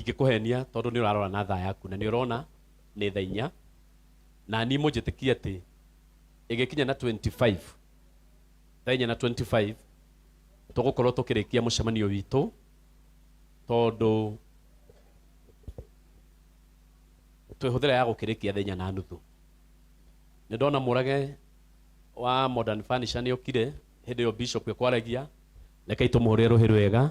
ingikuhenia tondu ni urarora na thaa yaku na ni urona ni thaa 4 na ni mujitikia ati igikinya na 25 thaa 4 na 25 tugukorwo tukirikia mucemanio witu tondu twehuthira ya gukirikia thaa 4 na nuthu. Ni ndona Murage wa Modern Furniture ni ukire hindi yo bishop ekwaragia reke itumuhurire ruhi rwega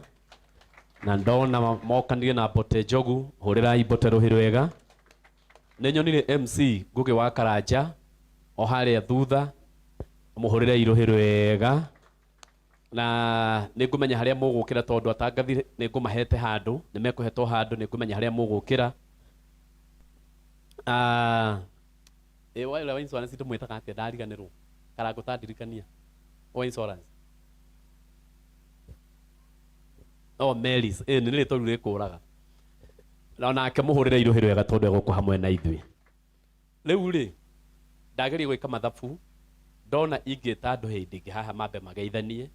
na ndona mokanire na Bote Njogu hurira ibote ruhi rwega. Ni nyonire MC Ngugi wa Karanja o haria thutha muhurire iruhi rwega na ni ngumenya haria mugukira tondu atangathi ni ngumahete handu ni mekuhetwo handu ni ngumenya haria mugukira. Wale wa insurance tumwetaga atia ndariganirwo karago tandirikania wa insurance Melis ni rito rure kuraga na nake muhurire iruhi rwega tondu eguko hamwe na ithui. Riu ri ndageria gwika mathabu ndona ingita andu hindi haha mambe mageithanie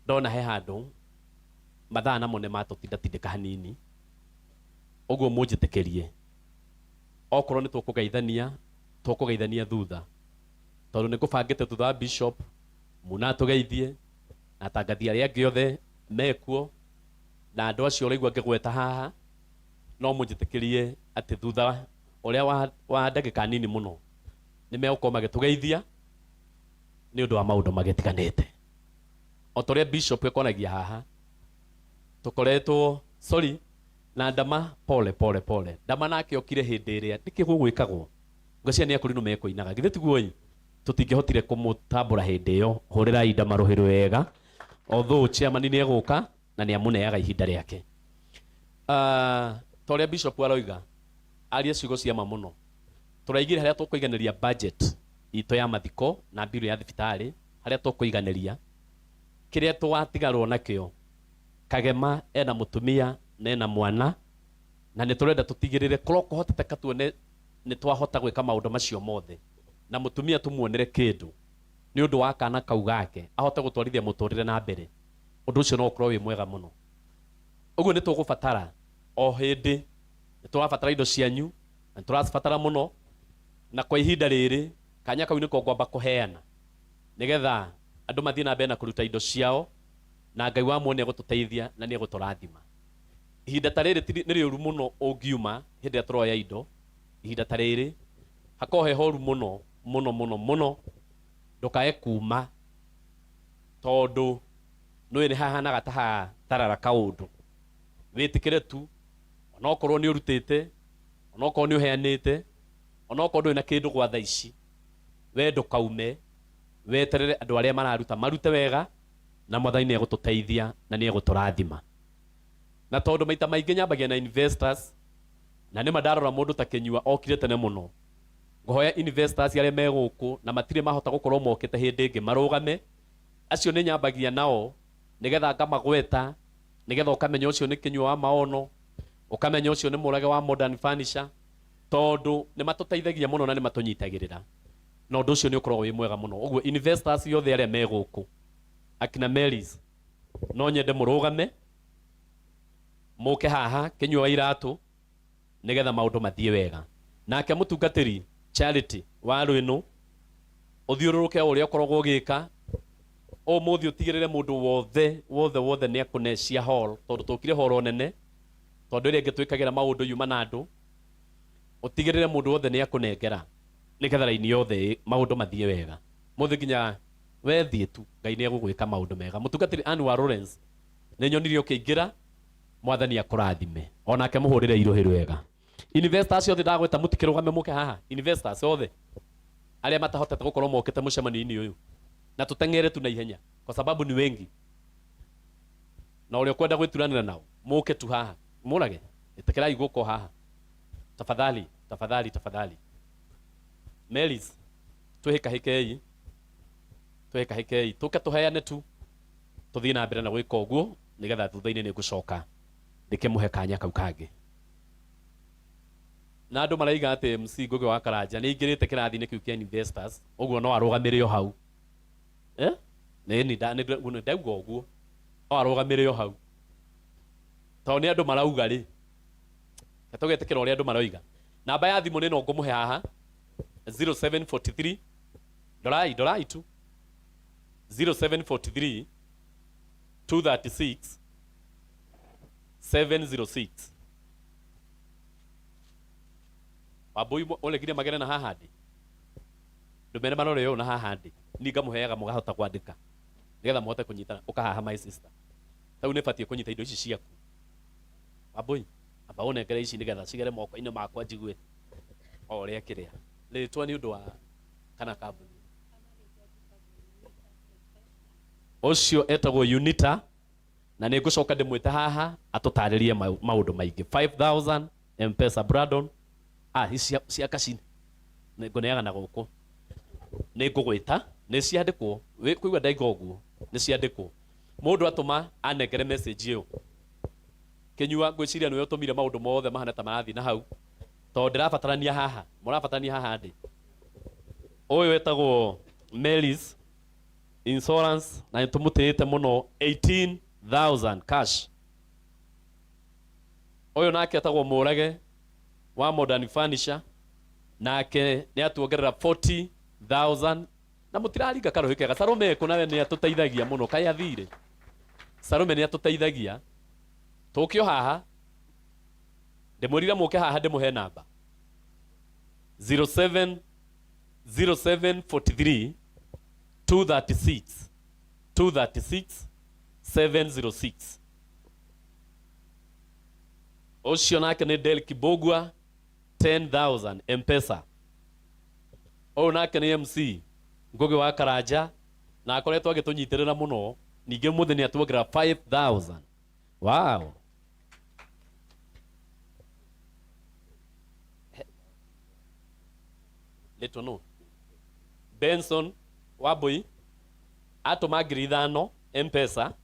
ndona he handu mathaa namo ne matutindatindika hanini uguo munjitikirie okorwo ni tukugeithania thutha tondu ni ngubangite thutha bishop muna tugeithie na tangathi aria angi othe mekuo na andu acio uraigua ngigweta haha no munjitikirie ati thutha uria wa ndagika nini muno ni megukorwo magitugeithia ni undu wa maundu magitiganite o toria bishop ekonagia haha tukoretwo na ndama pole ndama nake okire hindi iria niki gugwikagwo ngacia ni akuri no mekoinaga githe tiguo tutingehotire kumutambura hindi iyo hurira ndama ruhi rwega although chairman ni eguka na ni amuneaga ihinda riake. Toria bishop aroiga aria ciugo cia mamuno turaigire haria tukuiganiria budget ito ya mathiko na bill ya thibitari haria tukuiganiria kiria twatigarwo nakio Kagema ena mutumia nena mwana na ni turenda tutigirire korwo kuhoteteka tuone ni twahota gwika maundu macio mothe na mutumia tumuonere kindu ni undu wa kana kau gake ahote gutwarithia muturire na mbere undu ucio no ukorwo wi mwega muno. Uguo ni tugubatara o hindi ni turabatara indo cianyu na turabatara muno na kwa ihinda riri kanya kau niko ngwamba kuheana nigetha andu mathie na mbere na kuruta indo ciao na Ngai wa muone gututeithia na ni guturathima. Ihinda ta riri ni riuru muno ungiuma hindi ya turoya indo ihinda ta riri hakohe horu muno ndukae kuma tondu no ni hahanaga ta tarara kaundu witikire tu onokorwo ni urutite onokorwo ni uheanite onokorwo ndui na kindu gwa thaici we ndukaume weterere andu aria mararuta marute wega na Mwathani ni egututeithia na ni eguturathima. Na tondu maita maingi nyambagia na investors na ni madarora mundu ta Kenyua okire tene muno ngohoya investors aria meguku na matire mahota gukorwo mokite hindi ingi marugame acio ni nyambagia nao nigetha ngamagweta nigetha ukamenya ucio ni Kenyua wa maono ukamenya ucio ni Murage wa Modern Furniture tondu ni matuteithagia muno na ni matunyitagirira na undu ucio ni ukorwo wi mwega muno. Uguo investors yothe aria meguku akina Melis no nyende murugame muke haha Kenyua wa iratu nigetha maundu mathie wega. Nake mutungatiri Charity wa Rwino uthiururuke uria ukoragwo ugika umuthi utigirire mundu wothe ni akunecia hall tondu tukire hall nene tondu iri ngitwikagira maundu yuma na andu utigirire mundu wothe ni akunengera nigetha raini yothe maundu mathie wega muthi nginya we thie tu Ngai ni egugwika maundu mega. Mutungatiri Anne wa Lawrence ni nyonire ukiingira Mwathani akurathime onake muhurire iruhi rwega. Investors yothe ndagweta mutikirugame muke haha investors yothe aria matahotete gukorwo mokite mucemani-ini uyu na tutengere tu na ihenya kwa sababu ni wengi na uria kwenda gwituranira nao muke tu haha Murage itikirai guko haha tafadhali Melis tuhikahikei tuke tuheane tu tuthie na mbere na gwika uguo nigetha thutha-ini ni ngucoka ndikimuhe kanya kau kangi. Na andu maraiga ati MC Ngugi wa Karanja ni ingirite kirathi-ini kiu kia investors uguo no arugamire hau ni ndauga uguo no arugamire hau tondu ni andu marauga ri Katogetekera uria andu maroiga. Namba ya thimu nino ngumuhe haha 0743 dorai tu 0743 236 706. Wabui ole kile magere na haha ndi. Ndumene manore yo na haha ndi. Ni ngamuheaga mugahota kwandika. Nigetha muhote kunyitana ukahaha my sister. Tau ne fatie kunyita indo ici ciaku. Wabui amba unengere ici nigetha cigere moko-ini makwa njigue o ria kiria. Ritwa ni undu wa kana kambuni. Ucio etagwo Unita na nä ngå coka ndä mwä te haha atåtarä rie maå ndå maingä 5000 M-Pesa Brandon cia kacini nä ngå neaga na gå kå nä ngå gwä ta nä ciandä kwo kwä igua ndaiga å guo nä ciandä kwo må ndå atå ma anengere message ä yo kä nyua ngwä ciria nä we å tå mire maå ndå mothe mahana ta marathiä na hau tondå ndä rabatarania haha må rabatarania haha ndä å yå etagwo Melis Insurance na tå må tä te må no 18,000 cash. Oyo nake atagwo Murage wa Modern Furniture nake nä atuongerera 40,000 na må tiraringa karå kega. Salome ko nawe nä atå teithagia må no kaä athire. Salome nä atå teithagia tå kä o haha ndä mwä rire må ke haha ndä må he namba 0743 236 706. Ucio nake nä Del Kibogwa 10,000 M-Pesa. Oyo nake nä MC Ngugi wa Karanja na akoretwo agä tå nyitä rä ra må no ningä må thä nä atuongerera 5,000. Wow. Little no. Benson Wabui atũma 5,000 M-Pesa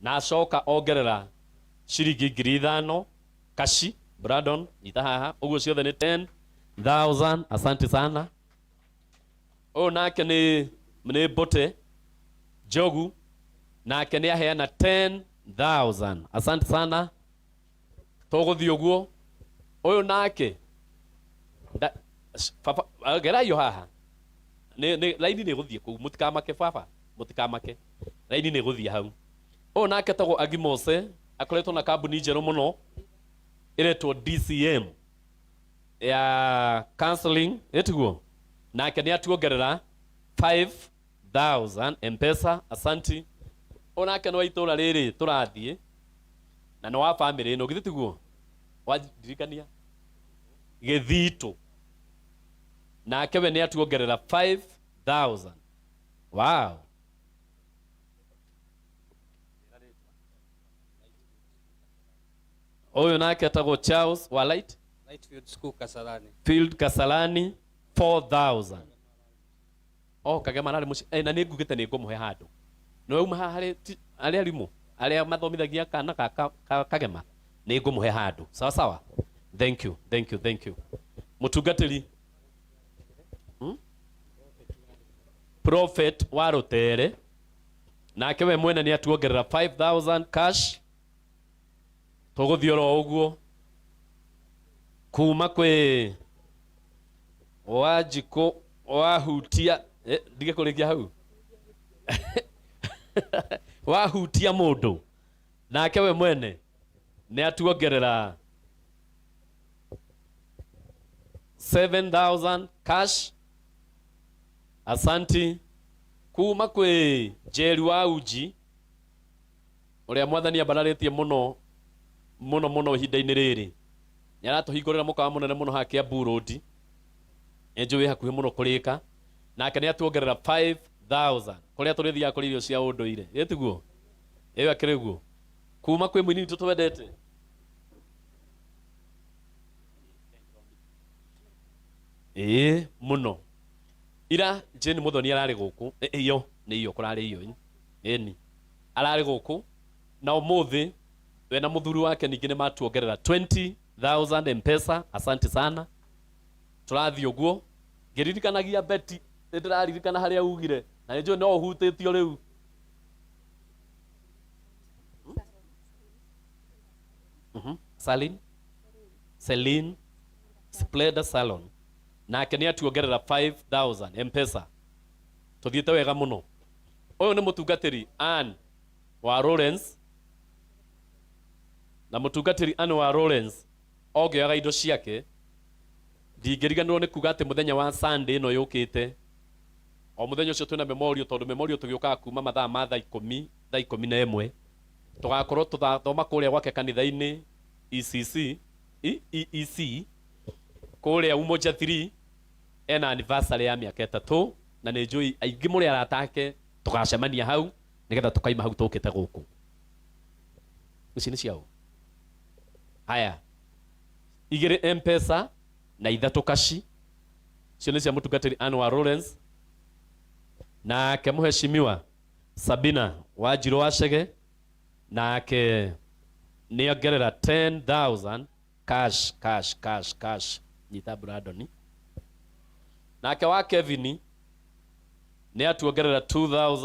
na acoka ongerera ciringi 5,000 kashi Brandon nyita haha ũguo ciothe nĩ 10,000. Asante sana. Ũyũ nake nĩ Bote Jogu nake nĩ aheana 10,000. Asante sana. Tũgũthiĩ ũguo. Ũyũ nake gerai haha laini nä gå thiä kå u må tikamake baba må tikamake laini nä gå thiä hau. Å nake tagwo Agimose akoretwo na kambuni njerå må no iretwo DCM ya counseling etiguo nake nä atuongerera 5,000 M-Pesa. Asanti. Å nake nä wa itå ra rä rä tå rathiä na nä wa bamä rä ä no githä tiguo wandirikania gä thitå nake we nä atuongerera 5,000. Wow. Oyo nake atagwo Charles wa Lightfield School Kasarani. Field Kasarani 4,000. Kagema nari muci na nä ngugä te nä ngå må he handå nä wauma harä arä arimå arä a mathomithagia kana Kagema nä ngå må he handå sawa sawa. Thank you. Må tungatä ri Prophet wa Rutere nake we mwene nä atuongerera 5,000 cash. Tũgũthiĩ oro ũguo kuma kwĩ Wanjikũ wahutia ndige kũrĩkia hau wahutia mũndũ nake we mwene nĩ atuongerera 7,000 cash. Asanti. Kuma kwĩ Njeri wa Uji ũrĩa mwathani ambararĩtie mũno ihinda-inĩ rĩrĩ nĩ aratũhingũrĩra mũkawa mũnene mũno haha Kiambu Road enjũ wĩ hakuhĩ mũno kũrĩka nake nĩ atuongerera 5,000 kũrĩa tũrĩthiaga kũrĩa irio cia ũndũire ĩtiguo ĩyo akĩrĩ guo. Kuma kwĩ mũini witũ twendete mũno ira Jane Muthoni ararĩ gũkũ iyo nĩ iyo kũrarĩ iyo ĩni ararĩ gũkũ na ũmũthĩ we na mũthuri wake ningĩ nĩ matuongerera 20,000 M-Pesa. Asante sana. Tũrathiĩ ũguo ngĩririkanagia Beti nĩ ndĩraririkana harĩa ugire na nĩ njũĩ no ũhutĩtio rĩu Saline Celine Splendor Salon nake nä atuongerera 5000 mpesa tuthiĩte wega mũno. Ũyũ nĩ mũtungatĩri Ann wa Lawrence, na mũtungatĩri Ann wa Lawrence ongeaga indo ciake. Ndingĩriganĩrwo nĩ kuga atĩ mũthenya wa Sunday ĩno yũkĩte, o mũthenya ũcio twĩna memorial, tondũ memorial tũgĩũkaga kuma mathaa ma thaa 11 tũgakorwo tũthoma kũrĩa gwake kanitha-inĩ EEC kũrĩa Umoja 3 ena anniversary ya mĩaka 3, na nĩ njũĩ aingĩ mũrĩ arata ake tũgacemania hau nĩgetha tũkaima hau tũkĩte gũkũ. Ici nĩ ciao. Haya, 2 mpesa na 3 kashi, cio nĩ cia mũtungatĩri Ann wa Lawrence. Nake mũheshimiwa Sabina Wanjiru wa Chege nake nĩongerera 10,000 cash nyita Brandon. Nake wa Kevin nĩ atuongerera 2,000